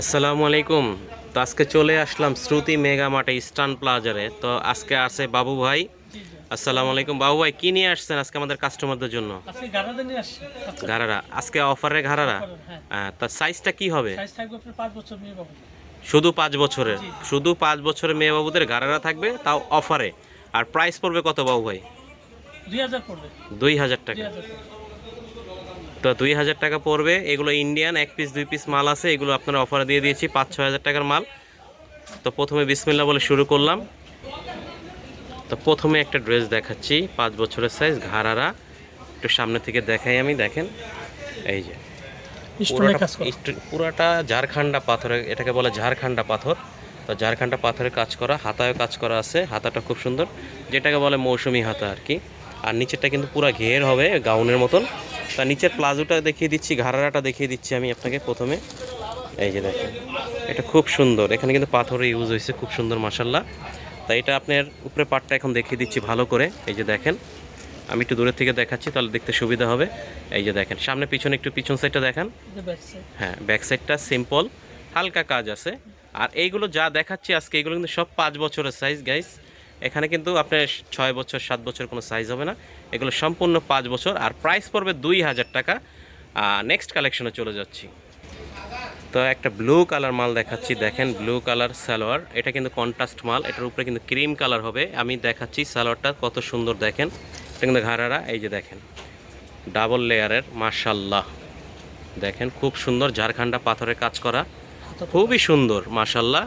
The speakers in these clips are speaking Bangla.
আসসালামু আলাইকুম। তো আজকে চলে আসলাম শ্রুতি মেগা মার্টে ইস্টার্ন প্লাজারে। তো আজকে আছে বাবু ভাই। জি, জি। আসসালামু আলাইকুম বাবু ভাই, কি নিয়ে আসছেন আজকে আমাদের কাস্টমারদের জন্য? আজকে গাড়াতে নিয়ে আসছি বাচ্চাদের। ঘাড়ারা আজকে অফারে ঘাড়ারা। অফারের, হ্যাঁ। তার সাইজটা কি হবে? সাইজ থাকবে আপনার ৫ বছর মেয়ে পাবেন। শুধু 5 বছরের? জি, জি। শুধু 5 বছরের মেয়ে বাবুদের ঘাড়ারা থাকবে, তাও অফারে। আর প্রাইস পড়বে কত বাবু ভাই? ২,০০০ পড়বে। 2,000 টাকা। ২,০০০ পড়বে। তো 2,000 টাকা পড়বে। এগুলো ইন্ডিয়ান 1 পিস 2 পিস মাল আছে, এগুলো আপনারা অফারে দিয়ে দিয়েছি 5-6 হাজার টাকার মাল। তো প্রথমে বিসমিল্লাহ বলে শুরু করলাম। তো প্রথমে একটা ড্রেস দেখাচ্ছি, 5 বছরের সাইজ ঘাড়ারা। একটু সামনে থেকে দেখাই আমি, দেখেন এই যে স্টোনে পুরোটা কাজ করা। পুরাটা ঝাড়খান্ডা পাথরের, এটাকে বলে ঝাড়খান্ডা পাথর। তো ঝাড়খান্ডা পাথরের কাজ করা, হাতায়ও কাজ করা আছে, হাতাটা খুব সুন্দর, যেটাকে বলে মৌসুমি হাতা আর কি। আর নিচেরটা কিন্তু পুরো ঘের হবে গাউনের মতন। তা নিচের প্লাজোটা দেখিয়ে দিচ্ছি, ঘাড়ারাটা দেখিয়ে দিচ্ছি আমি আপনাকে প্রথমে। এই যে দেখেন, এটা খুব সুন্দর, এখানে কিন্তু পাথরের ইউজ হয়েছে, খুব সুন্দর মাশাল্লাহ। তাই এটা আপনার উপরে পাটটা এখন দেখিয়ে দিচ্ছি ভালো করে। এই যে দেখেন, আমি একটু দূরের থেকে দেখাচ্ছি তাহলে দেখতে সুবিধা হবে। এই যে দেখেন, সামনে পিছনে একটু পিছন সাইডটা দেখান। এটা ব্যাক সাইড। হ্যাঁ, ব্যাক সাইডটা সিম্পল, হালকা কাজ আছে। আর এইগুলো যা দেখাচ্ছি আজকে, এগুলো কিন্তু সব 5 বছরের সাইজ গাইস। এখানে কিন্তু আপনার 6 বছর 7 বছর কোনো সাইজ হবে না, এগুলো সম্পূর্ণ 5 বছর। আর প্রাইস পড়বে 2,000 টাকা। নেক্সট কালেকশনে চলে যাচ্ছি। তো একটা ব্লু কালার মাল দেখাচ্ছি, দেখেন ব্লু কালার সালোয়ার, এটা কিন্তু কন্ট্রাস্ট মাল, এটার উপরে কিন্তু ক্রিম কালার হবে। আমি দেখাচ্ছি সালোয়ারটা কত সুন্দর, দেখেন এটা কিন্তু ঘাড়ারা। এই যে দেখেন, ডাবল লেয়ারের, মাশাল্লাহ দেখেন খুব সুন্দর, ঝাড়খান্ডা পাথরের কাজ করা, খুবই সুন্দর মাশাল্লাহ।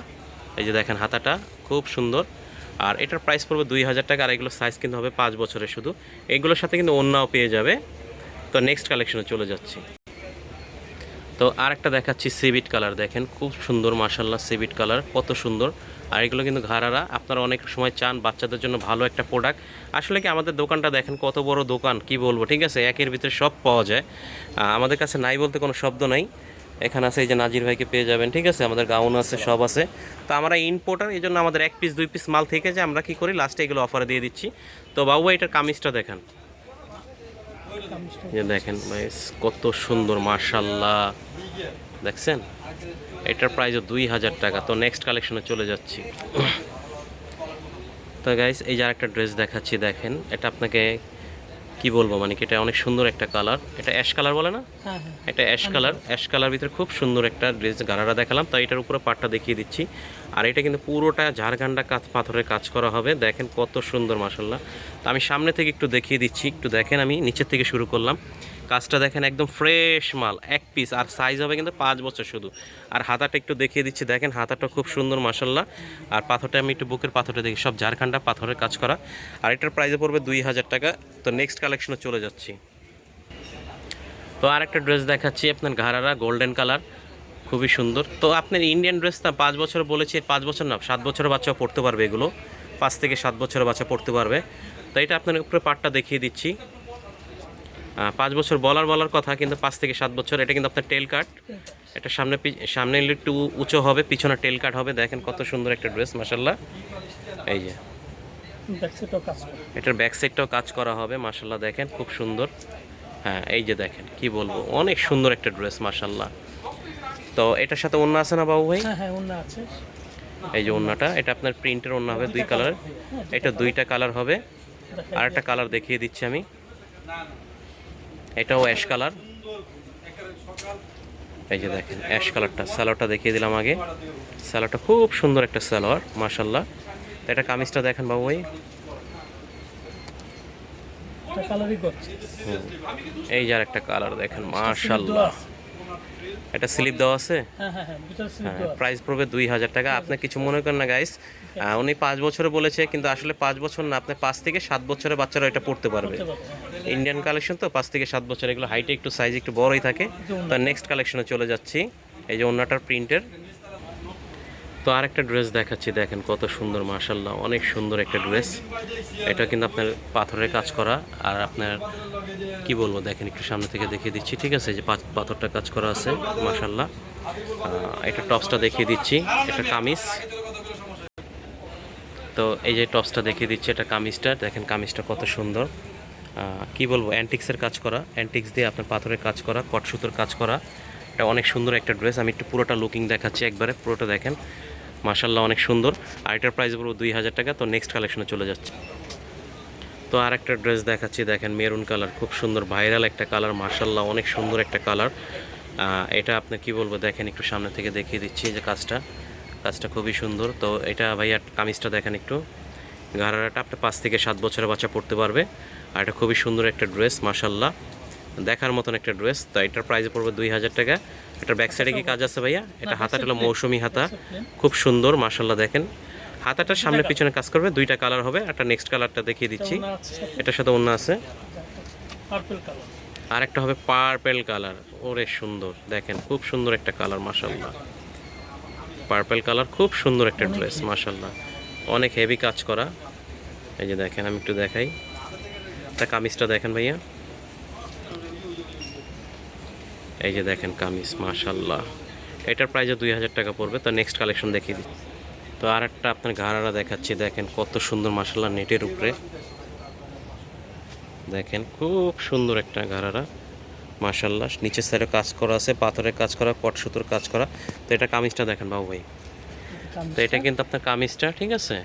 এই যে দেখেন হাতাটা খুব সুন্দর। আর এটার প্রাইস পড়বে 2,000 টাকা। আর এগুলো সাইজ কিন্তু হবে 5 বছরের শুধু। এগুলোর সাথে কিন্তু অন্যও পেয়ে যাবে। তো নেক্সট কালেকশনে চলে যাচ্ছি। তো আর একটা দেখাচ্ছি সিভিট কালার, দেখেন খুব সুন্দর মাশাল্লাহ, সিভিট কালার কত সুন্দর। আর এগুলো কিন্তু ঘাড়ারা, আপনারা অনেক সময় চান বাচ্চাদের জন্য ভালো একটা প্রোডাক্ট। আসলে কি আমাদের দোকানটা দেখেন কত বড় দোকান, কি বলবো, ঠিক আছে, একের ভিতরে সব পাওয়া যায়। আমাদের কাছে নাই বলতে কোনো শব্দ নাই। এখানে আছে এই যে নাজির ভাইকে পেয়ে যাবেন, ঠিক আছে, আমাদের গাউন আছে, সব আছে। তো আমরা ইম্পোর্টার, এই জন্য আমাদের 1 পিস 2 পিস মাল থেকে যে আমরা কি করি লাস্টে এগুলো অফারে দিয়ে দিচ্ছি। তো বাবু এটার কামিজটা দেখেন, কামিজটা যে দেখেন ভাই কত সুন্দর মাশাল্লাহ, দেখছেন। এটার প্রাইসও 2,000 টাকা। তো নেক্সট কালেকশনে চলে যাচ্ছি। তো গাইস, এই যে আরেকটা ড্রেস দেখাচ্ছি, দেখেন এটা আপনাকে কি বলবো, মানে কি এটা অনেক সুন্দর একটা কালার, এটা অ্যাশ কালার বলে না, হ্যাঁ, হ্যাঁ। এটা অ্যাশ কালার। অ্যাশ কালার ভিতরে খুব সুন্দর একটা ড্রেস গারারা দেখালাম, তো এটার উপরে পাটটা দেখিয়ে দিচ্ছি। আর এটা কিন্তু পুরোটা ঝাড়খান্ডা কাজ পাথরের কাজ করা হবে, দেখেন কত সুন্দর মাশাল্লাহ। তো আমি সামনে থেকে একটু দেখিয়ে দিচ্ছি, একটু দেখেন, আমি নিচের থেকে শুরু করলাম। কাজটা দেখেন একদম ফ্রেশ মাল, 1 পিস। আর সাইজ হবে কিন্তু 5 বছর শুধু। আর হাতাটা একটু দেখিয়ে দিচ্ছি, দেখেন হাতাটা খুব সুন্দর মাশাল্লাহ। আর পাথরটা আমি একটু বুকের পাথরটা দেখি, সব ঝাড়খান্ডা পাথরের কাজ করা। আর এটার প্রাইসে পড়বে 2,000 টাকা। তো নেক্সট কালেকশনে চলে যাচ্ছি। তো আরেকটা ড্রেস দেখাচ্ছি আপনার ঘাড়ারা, গোল্ডেন কালার, খুবই সুন্দর। তো আপনার ইন্ডিয়ান ড্রেস না 5 বছর বলেছি, 5 বছর না 7 বছরের বাচ্চাও পড়তে পারবে এগুলো, 5 থেকে 7 বছরের বাচ্চা পড়তে পারবে। তো এটা আপনার উপরে পাটটা দেখিয়ে দিচ্ছি। 5 বছর বলার কথা, কিন্তু 5 থেকে 7 বছর। এটা কিন্তু আপনার টেল কাট, এটা সামনে সামনে একটু উঁচু হবে, পিছনে টেল কাট হবে। দেখেন কত সুন্দর একটা ড্রেস মাশাল্লাহ। এই যে ব্যাক সাইডটাও কাজ করা। এটার ব্যাক সাইডটাও কাজ করা হবে মাশাল্লাহ, দেখেন খুব সুন্দর। হ্যাঁ, এই যে দেখেন কি বলবো, অনেক সুন্দর একটা ড্রেস মাশাল্লাহ। তো এটার সাথে ওড়না আছে না বাবু ভাই? হ্যাঁ, হ্যাঁ, ওড়না আছে। এই যে ওড়নাটা, এটা আপনার প্রিন্টের ওড়না হবে 2 কালারের। হ্যাঁ, এটা 2টা কালার হবে। দেখাই আর দিই। একটা কালার দেখিয়ে দিচ্ছি আমি, এটাও অ্যাশ কালার। এই যে দেখেন অ্যাশ কালারটা, সালোয়ারটা দেখিয়ে দিলাম আগে। সালোয়ারটা খুব সুন্দর একটা সালোয়ার মাশাল্লাহ। তো এটা কামিজটা দেখেন বাবু ভাই। এটা কালারই করছে। এই যে আর একটা কালার দেখেন স্লিপ দেওয়া মাশাল্লাহ। আছে। এটা স্লিপ দেওয়া আছে। হ্যাঁ, হ্যাঁ, হ্যাঁ, ভিতরে স্লিপ হ্যাঁ, দেওয়া আছে। প্রাইস পড়বে 2,000 টাকা। আপনি কিছু মনে করেন না গাইস, উনি 5 বছরে বলেছে, কিন্তু আসলে 5 বছর না, আপনি 5 থেকে 7 বছরের বাচ্চারা এটা পড়তে পারবে। করতে পারবে, হ্যাঁ। ইন্ডিয়ান কালেকশন তো 5 থেকে 7 বছর, এগুলো হাইটে একটু সাইজ একটু বড়ই থাকে। তো নেক্সট কালেকশনে চলে যাচ্ছি। এই যে ওন্নাটার প্রিন্টের। তো আরেকটা ড্রেস দেখাচ্ছি, দেখেন কত সুন্দর মাশাল্লাহ, অনেক সুন্দর একটা ড্রেস। এটা কিন্তু আপনার পাথরের কাজ করা। আর আপনার কি বলবো, দেখেন একটু সামনে থেকে দেখিয়ে দিচ্ছি, ঠিক আছে, এই যে পাথরটা কাজ করা আছে মাশাল্লাহ। এটা টপসটা দেখিয়ে দিচ্ছি, এটা কামিজ। তো এই যে টপসটা দেখিয়ে দিচ্ছি, এটা কামিজটা দেখেন, কামিজটা কত সুন্দর। কি বলবো, অ্যান্টিক্সের কাজ করা, অ্যান্টিক্স দিয়ে আপনার পাথরের কাজ করা, কট সুতোর কাজ করা। এটা অনেক সুন্দর একটা ড্রেস, আমি একটু পুরোটা লুকিং দেখাচ্ছি একবারে, পুরোটা দেখেন মাশাল্লাহ অনেক সুন্দর। আর এটার প্রাইস পড়বো 2000 টাকা। তো নেক্সট কালেকশনে চলে যাচ্ছে। তো আর একটা ড্রেস দেখাচ্ছি, দেখেন মেরুন কালার, খুব সুন্দর ভাইরাল একটা কালার, মাশাল্লাহ অনেক সুন্দর একটা কালার। এটা আপনি কি বলবো, দেখেন একটু সামনে থেকে দেখিয়ে দিচ্ছি যে কাজটা খুবই সুন্দর। তো এটা ভাইয়া কামিজটা দেখেন একটু, ঘাড়াটা আপনি 5 থেকে 7 বছরের বাচ্চা পড়তে পারবে। আর এটা খুবই সুন্দর একটা ড্রেস, মাশাল্লাহ দেখার মতন একটা ড্রেস। তো এটার প্রাইস পড়বে 2000 টাকা। এটার ব্যাক সাইডে কি কাজ আছে ভাইয়া? এটা হাতাটা হলো মৌসুমি হাতা, খুব সুন্দর মাশাল্লাহ। দেখেন হাতাটার সামনে পিছনে কাজ করবে, দুইটা কালার হবে। একটা নেক্সট কালারটা দেখিয়ে দিচ্ছি, এটার সাথে অন্য আছে, পার্পল কালার। আর একটা হবে পার্পেল কালার। ওরে সুন্দর, দেখেন খুব সুন্দর একটা কালার মাশাল্লাহ, পার্পেল কালার, খুব সুন্দর একটা ড্রেস মাশাল্লাহ, অনেক হেভি কাজ করা। এই যে দেখেন, আমি একটু দেখাই, তা কামিজটা দেখেন ভাইয়া, এই যে দেখেন কামিজ মাশাল্লাহ। এটার প্রাইস 2000 টাকা পড়বে। তো নেক্সট কালেকশন দেখিয়ে দিই। তো আর একটা আপনার ঘাড়ারা দেখাচ্ছি, দেখেন কত সুন্দর মাশাল্লাহ, নেটের উপরে দেখেন খুব সুন্দর একটা ঘাড়ারা মাশাল্লাহ। নিচের সাইডে কাজ করা আছে, পাথরের কাজ করা, পট সুতোর কাজ করা। তো এটা কামিজটা দেখেন বাবু ভাই, তো এটা কিন্তু আপনার কামিজটা, ঠিক আছে।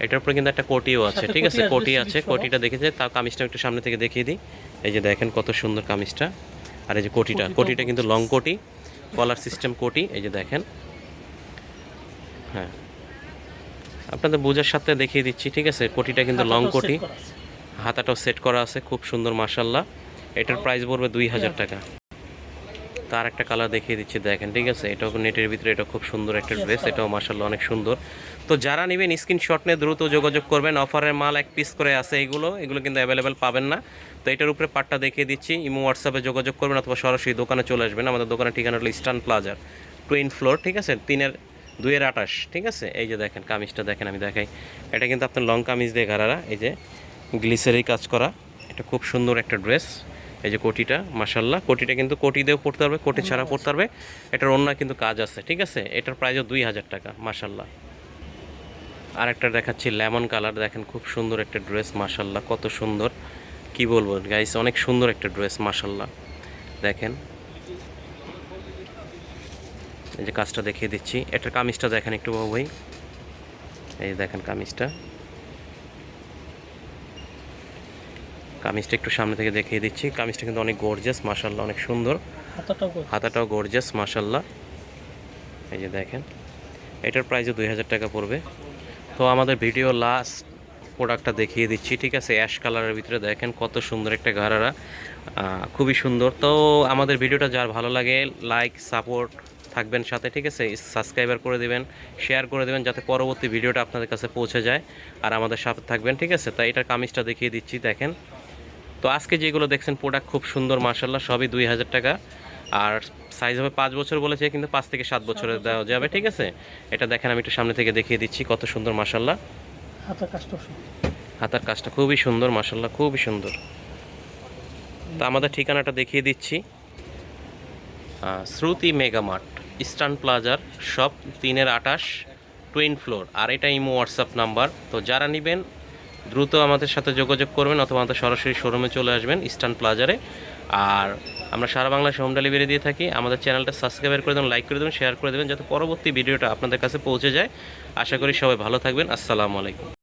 এটার উপরে কিন্তু একটা কোটিও আছে, ঠিক আছে, কোটি আছে, কোটিটা দেখেছে। তাও কামিজটা একটু সামনে থেকে দেখিয়ে দিই। এই যে দেখেন কত সুন্দর কামিজটা। আর এই যে কোটিটা কিন্তু লং কোটি, কলার সিস্টেম কোটি, এই যে দেখেন। হ্যাঁ, আপনাদের বোঝার সাথে দেখিয়ে দিচ্ছি, ঠিক আছে। কোটিটা কিন্তু লং কোটি, হাতাটাও সেট করা আছে, খুব সুন্দর মাশাল্লাহ। এটার প্রাইস পড়বে 2000 টাকা। তার একটা কালার দেখিয়ে দিচ্ছি, দেখেন, ঠিক আছে। এটাও নেটের ভিতরে, এটা খুব সুন্দর একটা ড্রেস, এটাও মাশাল্লাহ অনেক সুন্দর। তো যারা নেবেন স্ক্রিনশট নিয়ে দ্রুত যোগাযোগ করবেন। অফারের মাল 1 পিস করে আছে, এগুলো কিন্তু অ্যাভেলেবেল পাবেন না। তো এটার উপরে পার্টটা দেখিয়ে দিচ্ছি, ইমো হোয়াটসঅ্যাপে যোগাযোগ করবেন অথবা সরাসরি দোকানে চলে আসবেন। আমাদের দোকানের ঠিকানা হলো ইস্টার্ন প্লাজার, 2 ফ্লোর, ঠিক আছে, 2-28, ঠিক আছে। এই যে দেখেন কামিজটা দেখেন, আমি দেখাই, এটা কিন্তু আপনার লং কামিজ দিয়ে ঘাড়ারা, এই যে গ্লিসেরই কাজ করা, এটা খুব সুন্দর একটা ড্রেস। এই যে কোটিটা মাশাল্লাহ, কোটিটা কিন্তু কোটি দিয়েও পড়তে পারবে, কোটি ছাড়া পড়তে পারবে। এটার অন্য কিন্তু কাজ আছে, ঠিক আছে। এটার প্রাইসও 2000 টাকা মাশাল্লাহ। আর একটা দেখাচ্ছি লেমন কালার, দেখেন খুব সুন্দর একটা ড্রেস মাশাল্লাহ, কত সুন্দর, কি বলবো গাইস, অনেক সুন্দর একটা ড্রেস মাশাল্লাহ। দেখেন এই যে কাজটা দেখিয়ে দিচ্ছি, এটার কামিজটা দেখেন একটু বাবু ভাই, এই যে দেখেন কামিজটা একটু সামনে থেকে দেখিয়ে দিচ্ছি। কামিজটা কিন্তু অনেক গর্জিয়াস মাশাল্লাহ, অনেক সুন্দর, হাতাটাও গর্জিয়াস মাশাল্লাহ। এই যে দেখেন, এটার প্রাইসও 2000 টাকা পড়বে। তো আমাদের ভিডিও লাস্ট প্রোডাক্টটা দেখিয়ে দিচ্ছি, ঠিক আছে। অ্যাশ কালারের ভিতরে দেখেন কত সুন্দর একটা ঘাড়ারা, খুবই সুন্দর। তো আমাদের ভিডিওটা যার ভালো লাগে, লাইক সাপোর্ট থাকবেন সাথে, ঠিক আছে। সাবস্ক্রাইবার করে দেবেন, শেয়ার করে দেবেন, যাতে পরবর্তী ভিডিওটা আপনাদের কাছে পৌঁছে যায়। আর আমাদের সাথে থাকবেন, ঠিক আছে। তাই এটার কামিজটা দেখিয়ে দিচ্ছি, দেখেন। তো আজকে যেগুলো দেখছেন প্রোডাক্ট খুব সুন্দর মাশাল্লাহ, সবই 2000 টাকা। আর সাইজ হবে 5 বছর বলেছে, কিন্তু 5 থেকে 7 বছরের দেওয়া যাবে, ঠিক আছে। এটা দেখেন, আমি একটু সামনে থেকে দেখিয়ে দিচ্ছি, কত সুন্দর মাশাল্লাহ। হাতার কাজটা খুবই সুন্দর মাশাল্লাহ, খুবই সুন্দর। তো আমাদের ঠিকানাটা দেখিয়ে দিচ্ছি, শ্রুতি মেগা মার্ট, ইস্টার্ন প্লাজার, শপ 3-28, 2 ফ্লোর। আর এটা ইমো হোয়াটসঅ্যাপ নাম্বার। তো যারা নেবেন দ্রুত আমাদের সাথে যোগাযোগ করবেন অথবা আমাদের সরাসরি শোরুমে চলে আসবেন ইস্টার্ন প্লাজারে। আর আমরা সারা বাংলাদেশে হোম ডেলিভারি দিয়ে থাকি। আমাদের চ্যানেলটা সাবস্ক্রাইব করে দেবেন, লাইক করে দেবেন, শেয়ার করে দেবেন, যাতে পরবর্তী ভিডিওটা আপনাদের কাছে পৌঁছে যায়। আশা করি সবাই ভালো থাকবেন। আসসালামু আলাইকুম।